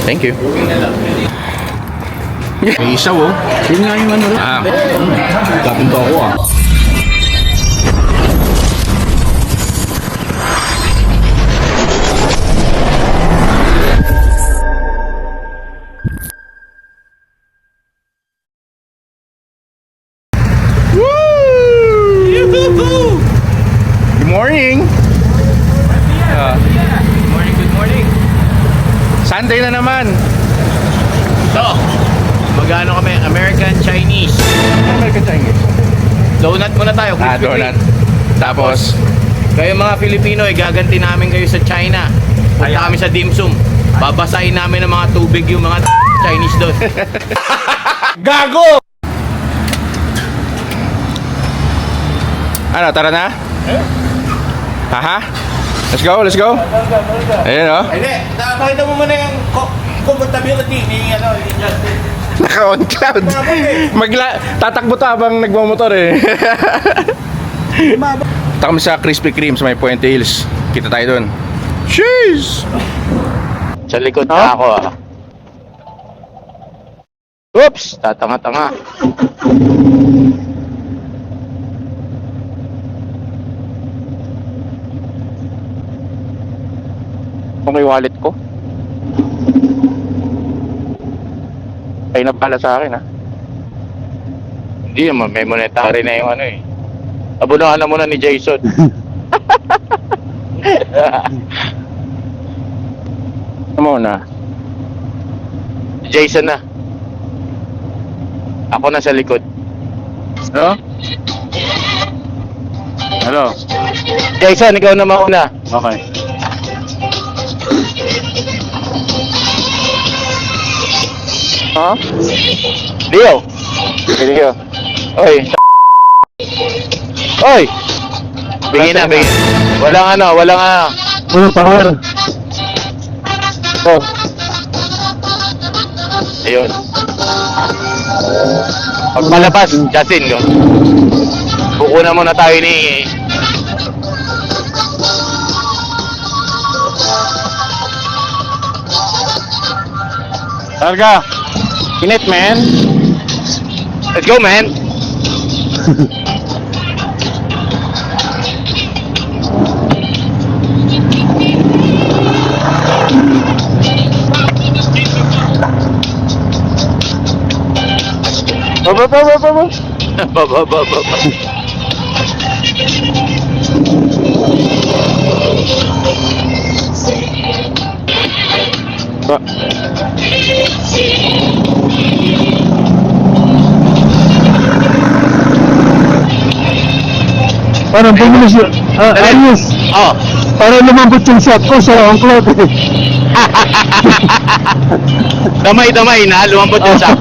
Thank you. May isaw oh. Yun nga yung ano. Tapin pa ako ah. Good morning. Good morning. Sunday na naman. So, magano kami? American Chinese. American Chinese. Donut muna tayo. Krispy Kreme. Donut. Tapos, Kayo mga Filipino, gaganti namin kayo sa China. Punta kami sa dim sum. Babasahin namin ng mga tubig yung mga Chinese doon. gago! Ano, tara na? Haha? Let's go, let's go. Ayan oh. Hindi, pakita mo muna yung comfortability ni Justin. Naka-on cloud. Tatakbo to habang nagmamotor eh. Punta kami sa Krispy Kreme sa may Puente Hills. Kita tayo doon. Cheese! Sa likod na ako ah. Oops! Tatanga-tanga. Kung may wallet ko. Ay na pala sa akin ha. Hindi naman, may monetary na yung ano eh. Abunahan na muna ni Jason. Ano na? Jason na. Ako na sa likod. Hello? Hello? Jason, ikaw na mauna. Okay. Ha? Leo. Leo. Oy. Oy. Bigyan na, bigyan. Walang ano. Power. Oh. Ayun. Pag malabas, Justin, no? Kukunan muna tayo ni... Targa. Init, man. Let's go, man. Baba. Parang bumili siya. Ayos. Oh. Parang lumambot yung shot ko sa ang cloud. Damay na, lumambot yung sack.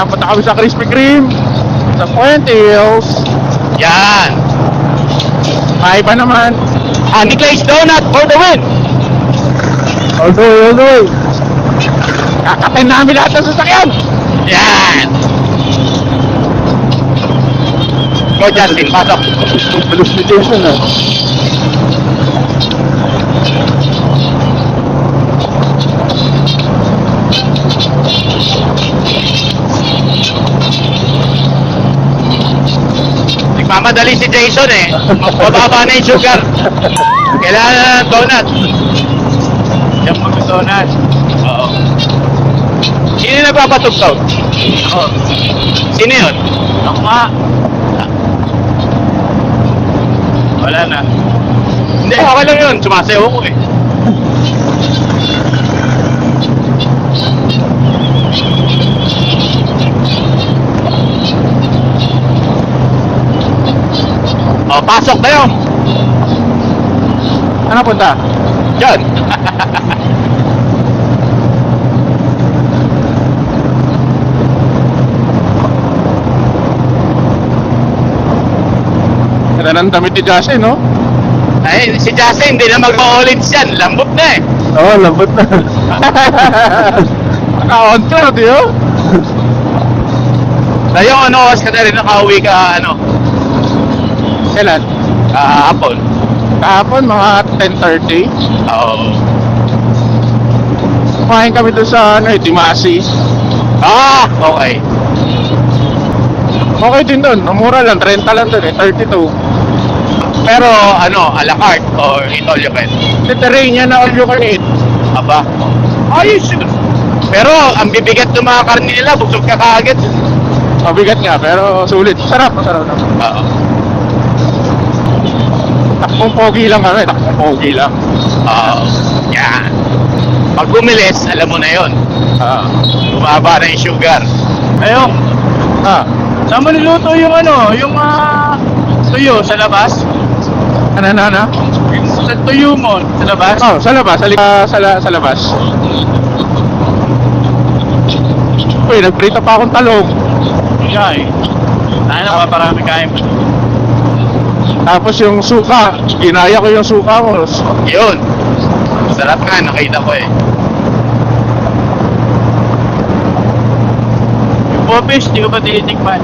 Punta kami sa Krispy Kreme sa Puente Hills. Yan. Ay pa naman. Nicklay's Donut for the win. Okay. Kakatin namin lahat ng sasakyan. Yan. Go, Justin, pasok. Balus ni Jason ah. Nagmamadali si Jason eh. Mababa na yung sugar. Kailangan na ng donut. Diyan mag-donut. Oo. Sino yung nagpapatugtog? Oo. Sino yun? Ako nga. Wala na. Hindi, okay lang yun. Sumasayaw ko eh. O, pasok tayo. Ano punta? Diyan. Ganda ng damit ni Justin, no? Ay, si Justin, hindi na mag-college yan. Lambot na eh. Oo, lambot na. Naka-on cloud, yun. Tayo, ano, oras ka na rin nakauwi ka, ano, Kailan? kahapon. Kahapon, mga 10:30. Oo. Kumain kami doon sa, ano, Dimasi. Ah, okay. Okay din doon. Mura lang, 30 lang doon eh, 32. Pero, ano, a la carte or eat all you can? Mediterranean na all you can eat. Aba, ayos yun. Pero, ang bibigat ng mga karne nila, busog ka kaagad. Mabigat nga, pero sulit. Sarap, masarap naman. Oo. Takpong pogi lang kami, takpong pogi lang. Oo. Yan. Pag bumilis, alam mo na yon. Bumaba na yung sugar. Ayun, Ah, saan mo niluto yung ano, yung tuyo sa labas? ano? Yung sa tuyo mo sa labas? Oh, sa labas, sa labas. Uy, nagprito pa akong talong. Yeah, eh. Tayo na paparami kain mo. Tapos yung suka, ginaya ko yung suka mo. Yun. Sarap nga, nakita ko eh. Yung popis, di ko pa tinitikman.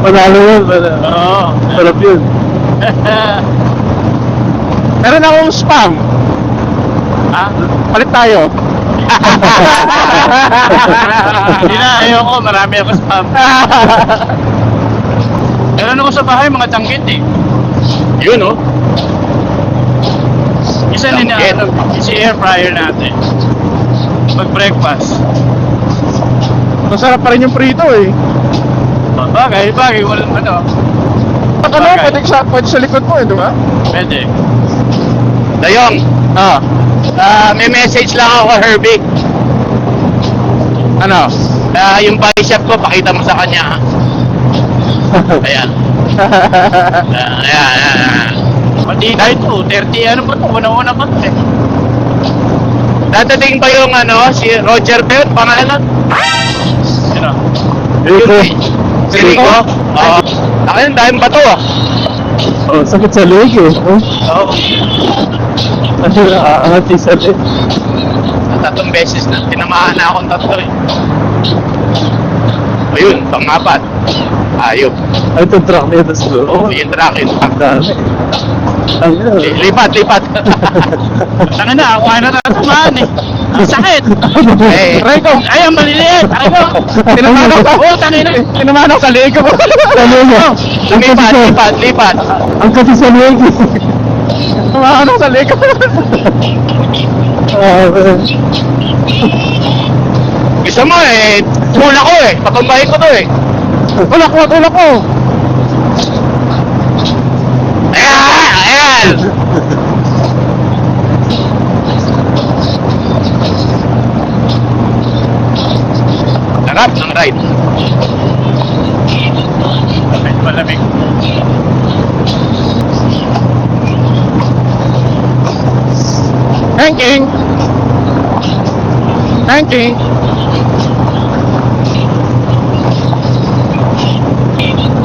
Panalo yun. Oo. Sarap yun. Meron akong spam. Ha? Palit tayo. Hindi na, ayoko, marami ako spam. Meron ako sa bahay, mga tangkit eh. Yun, oh. Isa din na, Tangkit. si air fryer natin. Pag breakfast. Masarap pa rin yung prito eh. Bagay, walang ano. Baka ano, pwede sa likod mo eh, di ba? Pwede. Dayong, Ah, may message lang ako, Herbie. ano? Yung bicep ko, pakita mo sa kanya, ha? Ayan. Ayan. Pati kahit 30, ano ba ito? Una-una pa ito eh. Dadating ba yung, ano, si Roger Bell, pangalan? Sino? Rico. Si Rico? Oo. Akin, dahil ba to, ah? Oh, sakit sa leg eh. Oh. Oo. Aangat yung sa leg. Tatlong beses na. Tinamaan na akong tatlo, eh. Ayun, pang-apat. Ayop. Ay, itong truck na ito siguro. Oo, yung truck, yung truck. Ang dami. Ang ina. Lipat. Tangin na, ako na natumaan eh. Ang sakit. Eh, Rico, Ay, ang maliliit. Ay, ko. tinamanaw ka. Oo, tangin na. Tinamanaw ka, liig ka mo. Ano mo? Ang kasi sa... lipat. Ang kasi sa leg eh. Tinamanaw sa liig ka. Gusto mo, eh, tula ko, eh. Patumbahin ko to, eh. Tulak ko. Ayan! Sarap ng ride. Kahit malamig. Thanking.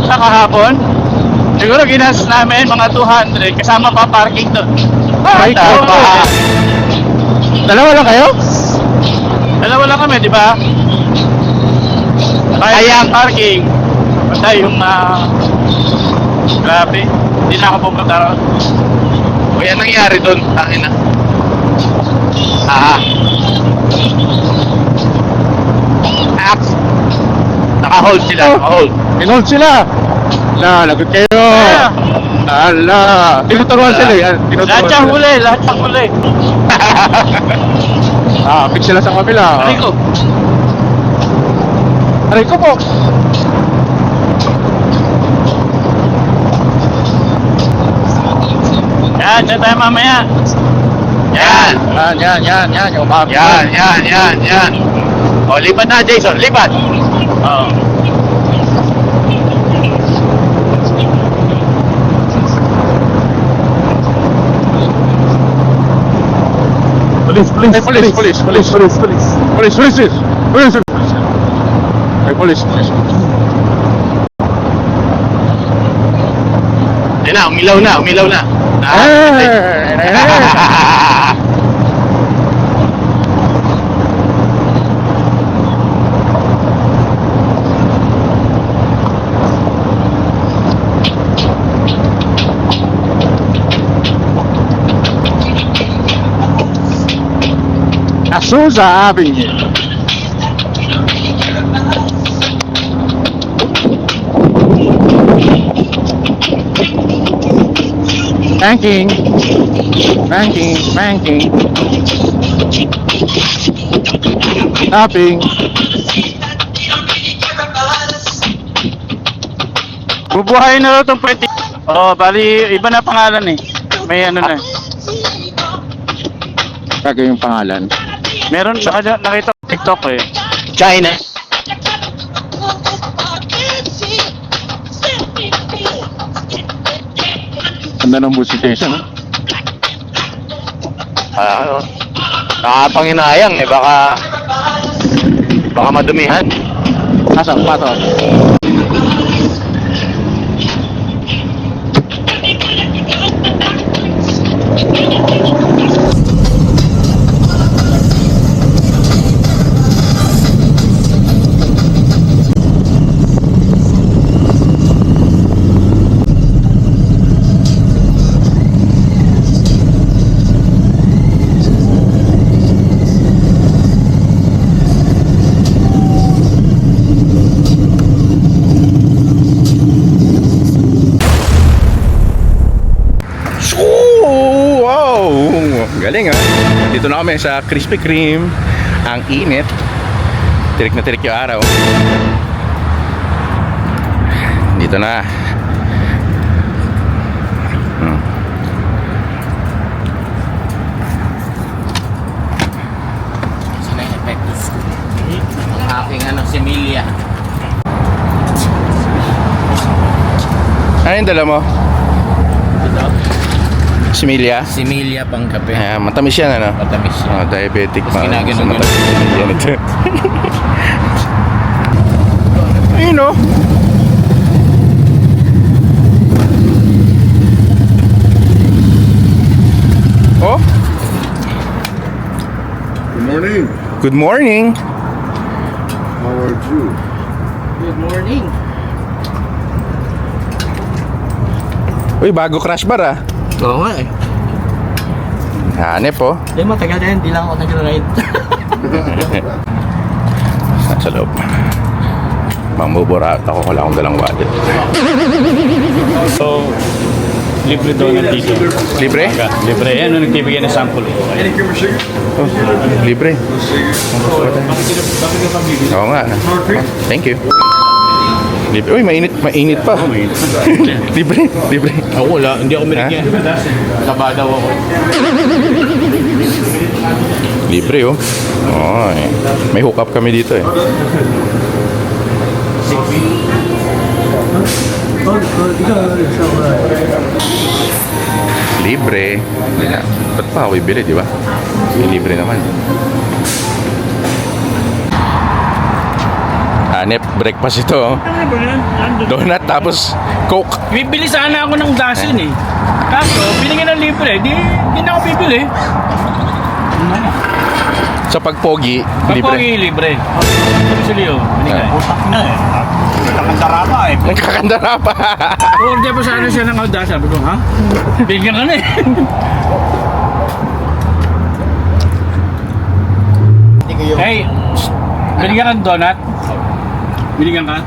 Sa kahapon, siguro ginastos namin mga 200 kasama pa parking doon. Ay, Tama. Dalawa lang kayo? Dalawa lang kami, di ba? Kaya Kaya- yung parking, basta yung grabe, hindi na ako pumunta ron. O yan nangyari doon. Tangin na. Naka-hold sila. Naka-hold. Pinold sila. Lagot kayo. Ala. Tinuturuan sila yan. Lahat siyang huli. Fix sila sa kabila. Aray ko. Aray ko po. Yan, dyan tayo mamaya. Yan. Yan. Yung map. Yan. O, lipat na, Jason. Lipat. Oo. Police. Ay, police. Ay, police. Yan na, umilaw na, umilaw na. Azusa Avenue. Banking. Banking. Banking. Shopping. Bubuhayin na daw itong pwede. Oh, bali, iba na pangalan eh. May ano na. Bago yung pangalan. Meron, nakita ko TikTok eh. China. Ganda ng bus station, ha? Nakapanginayang eh, baka madumihan. Asa, pato. Wow! Galing ah. Dito na kami sa Krispy Kreme. Ang init. Tirik na tirik yung araw. Dito na. Sila yung epektos ko. Ang aking similya. Ano yung dala mo? Ito, Similya? similya pang kape. Matamis yan ano? Matamis Oh, yan. diabetic Tapos pa. ginaganon Matamis yan ito. Ayun oh. Oh? Good morning. Good morning. How are you? Good morning. Uy, bago crash bar ah. Oo nga eh. Hanep oh. Hindi, matagal din. Hindi lang ako nag-ride. Nasa loob. Mambuburat ako, wala akong dalang wallet. So, libre daw na dito. Libre? Libre. Yan, nung nagbibigay ng sample ko. Oh, libre. Oo nga. Thank you. Libre. Uy, mainit pa. Libre, libre. Ako wala, hindi ako binigyan. Taba daw ako. Libre oh. Oh, may hook up kami dito eh. Libre. Ba't pa ako ibili, di ba? Libre naman. Hanep, breakfast ito oh. Donut tapos Coke. Bibili sana ako ng dasin eh. Kaso, binigyan ng libre. Di na ako bibili. Sa pagpogi, Kapag libre. libre. Gusto liyo, binigay. Na eh. Nakakandara pa eh. Nagkakandara pa. Order pa sana siya ng alda. Sabi ko, ha? Bigyan ka na eh. Hey, binigyan ka ng donut? Binigyan ka?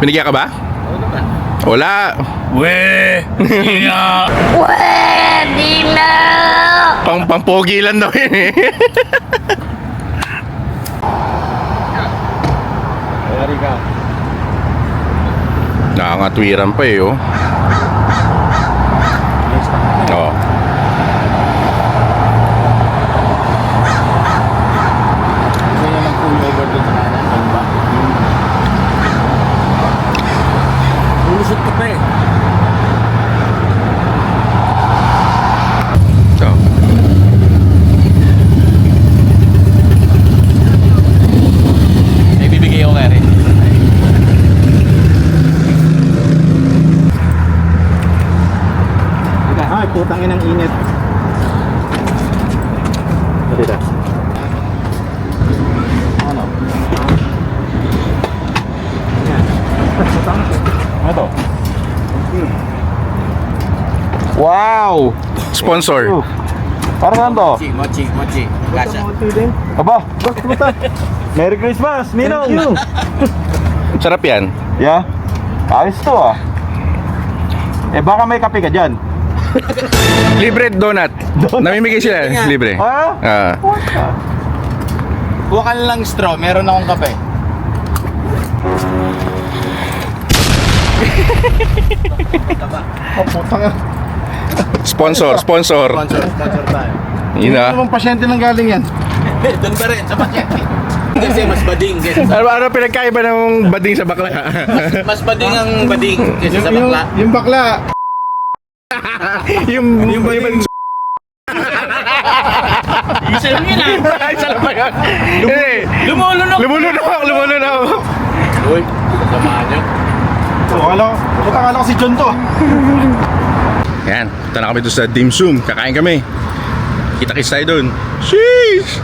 Binigyan ka ba? Wala. Weh! Ina! Pampogi lang daw yun eh. Nakangatwiran pa eh oh. Oo. Lulusot ka pa eh. So. May bibigay ako nga rin. Wow! Sponsor. Parang ano to? Mochi. Kasha. Aba, Merry Christmas, Ninong! Sarap yan. Yeah? Ayos to ah. Eh baka may kape ka dyan. Libre donut. Namimigay sila. Libre. Ha? Ah. Kuha ka lang straw, meron akong kape. Sponsor. Sponsor tayo. Yun na. Anong pasyente nang galing yan? Doon pa rin, sa pasyente. Kasi mas bading kaysa Ano pinagkaiba ng bading sa bakla? mas bading ang bading kaysa sa bakla. Yung bakla. yung bading. Isa lang yun ah. Isa lang ba yun? Hindi. Lumulunok. Uy, samahan nyo. Akala ko si John to. Yan, punta na kami doon sa dim sum. Kakain kami. Kita-kits tayo doon. Sheesh!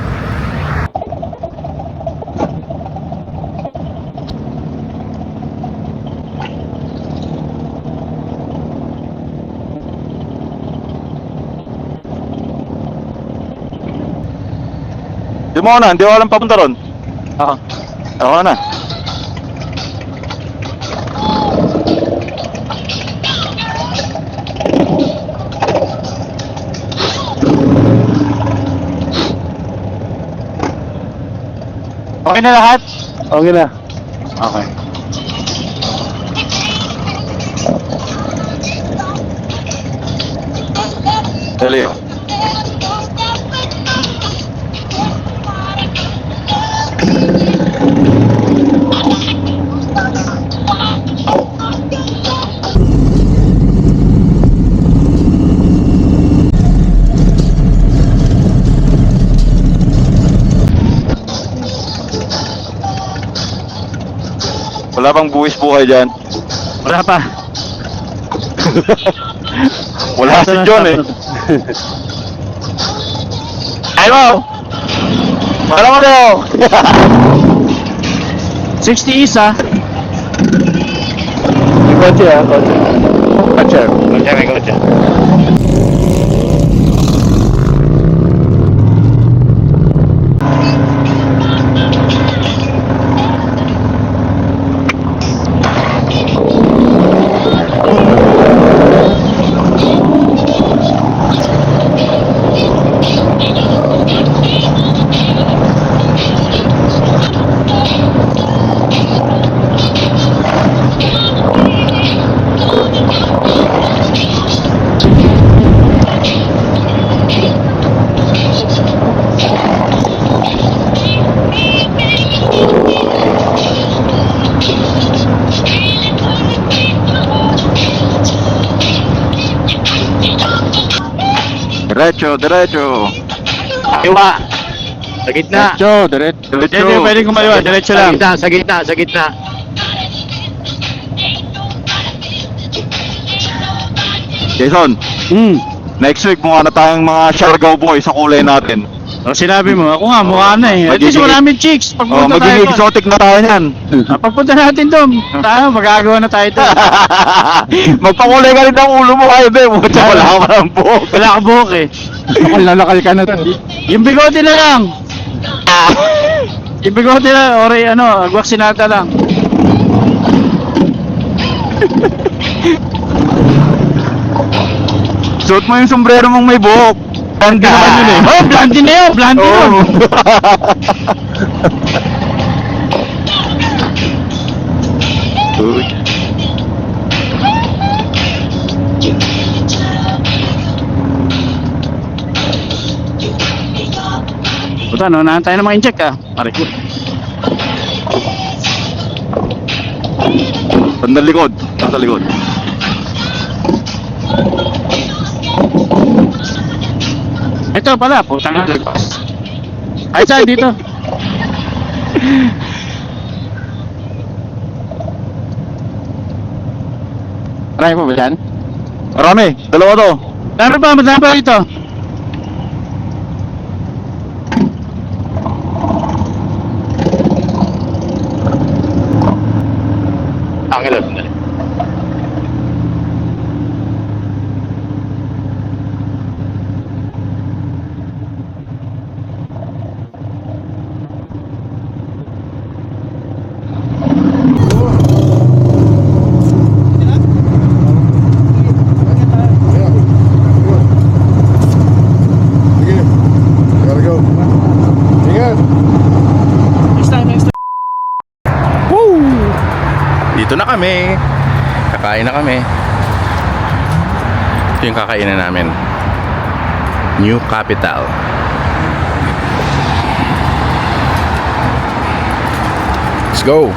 Di mo na, hindi ko alam papunta ron. Oo. Ako na. Okay na lahat? Okay na. Okay. Dali. Wala bang buwis buhay dyan? Wala pa. Wala si John eh. Ay mo! Wala mo daw. 60 isa. May kotse ah, kotse. Kotse. May kotse. Diretso. Iwa. Sa gitna. Diretso. Hindi pwedeng kumaliwa, diretso lang. Sa gitna. Jason, next week mukha na tayong mga Siargao boy sa kulay natin. O, sinabi mo, ako nga, mukha na eh. At least Magiging- maraming chicks. Oh, Pagpunta tayo magiging doon. exotic na tayo niyan. Pagpunta natin doon. Tayo, magagawa na tayo doon. Magpakulay ka rin ng ulo mo kayo, be. Wala ka pa ng buhok. Wala ka buhok eh. Lalakal ka na doon. Yung bigote na lang. Yung bigote na, ori ano, agwaksinata lang. Suot mo yung sombrero mong may buhok. Hindi naman yun eh. Oh, blondie na yun, blondie Oo. yun. Uy. Puta, no, nahan tayo ng mga incheck ah. Pare. Pandalikod. Pandalikod. Ito pala, putang na. Ay, saan dito? Marami pa ba dyan? Marami. Dalawa to. Marami pa dito. kami. Kakain na kami. Ito yung kakainan namin. New Capital. Let's go.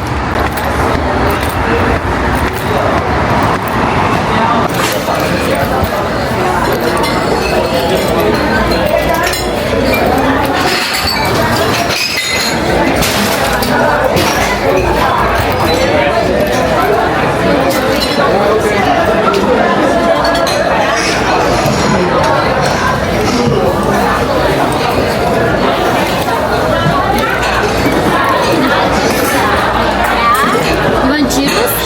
You want juice?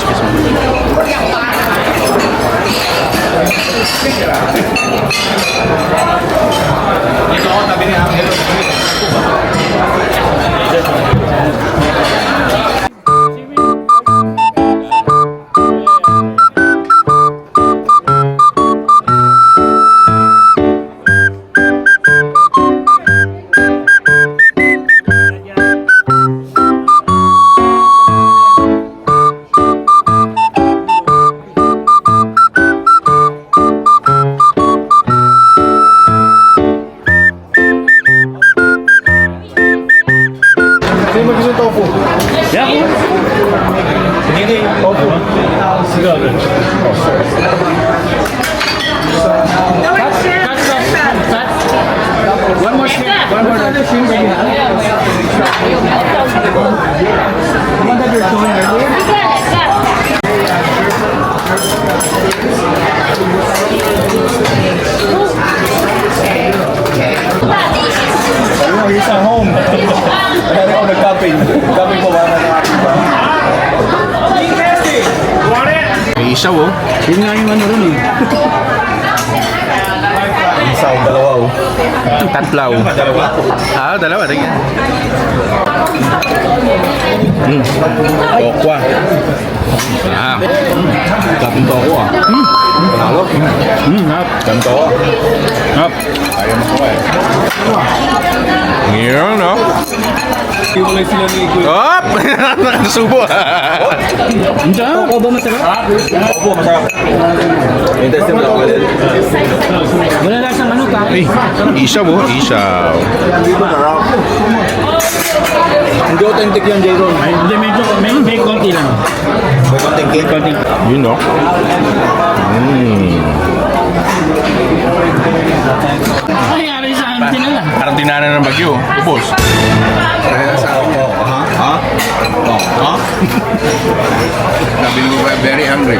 One more shrimp. One more shrimp that you have. The one that you're showing earlier. He's at home. Kaya ako nag-camping. Camping po ba na nakakita? May isaw oh. Yun nga yung ano rin eh. Isa, dalawa oh. Tatlaw. Ah, dalawa. Tingnan. Okwa. Ah. Kapinto ako ah. Panalo. Hap. Ganito ah. Hap. Ayaw mo ko eh. Ngayon, no? Iwalay sila ni Kuya. Hop! Nakasubo. Hindi ah. Ako ba masarap? Opo, masarap. Interesting mo lang ako din. Wala lang sa manok ah. Ay, isaw oh. Isaw. Hindi authentic yan, Jason. Ay, hindi, medyo, may konti lang. May konting cake. Konti. Yun, no? Ay, aray sa amin din lang. Parang dinaanan ng bagyo. Ubos. Kaya sa ako. Ha? Ha? Oh, ha? Sabi mo ba, very hungry.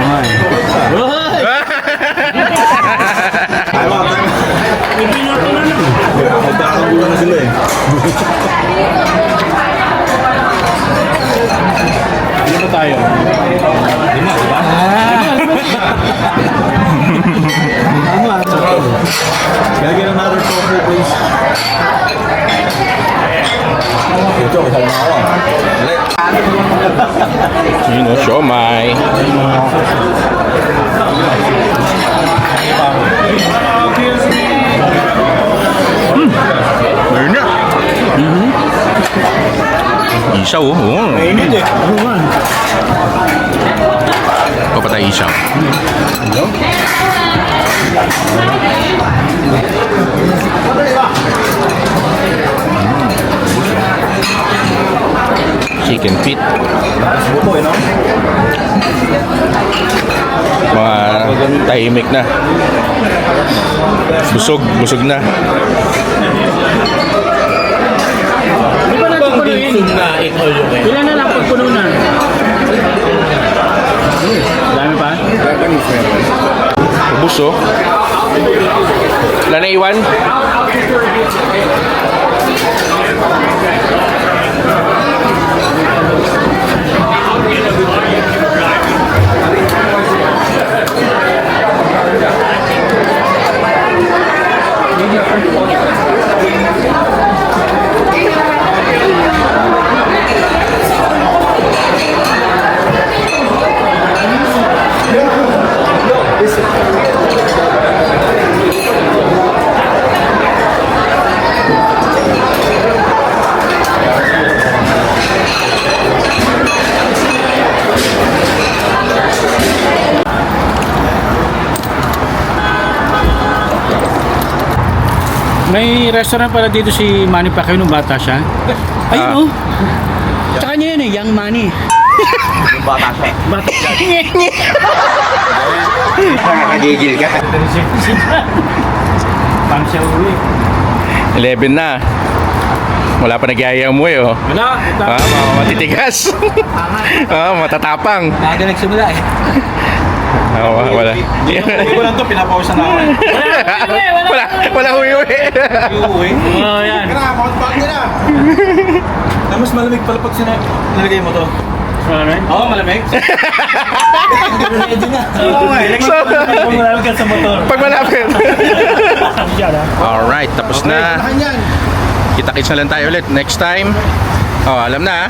Magkakagulo na sila eh. Ano ba tayo? Lima, diba? Can I get another tofu, please? Ito, kasal na ako. Yun oh, siomay. Meron na. Isaw oh. Mainit eh. Ano nga? Papatay isaw. Chicken feet. Buto eh, no? Mga tahimik na. Busog na. Di ba natin punuin? Ilan na lang pag puno na? Dami pa? Ubus oh. Wala na iwan? restaurant para dito si Manny Pacquiao nung bata siya. Ayun oh. Tsaka niya yun eh, Young Manny. Yung bata siya. Bata siya. Nakagigil ka. Pang siya uli. 11 na. Wala pa nagyayang mo oh. Wala. Mga matitigas. Matatapang. Naga nagsimula eh. Wala. Ko lang to, pinapawasan na ako. Wala huwi-huwi. Oh, yan. Mount bag nila. Na mas malamig pala pag nalagay mo to. Malamig? Oo, malamig. So, Malamig ka sa motor. pag malapit. Yan ah. Alright, tapos na. Kita-kits na lang tayo ulit next time. Oh, alam na.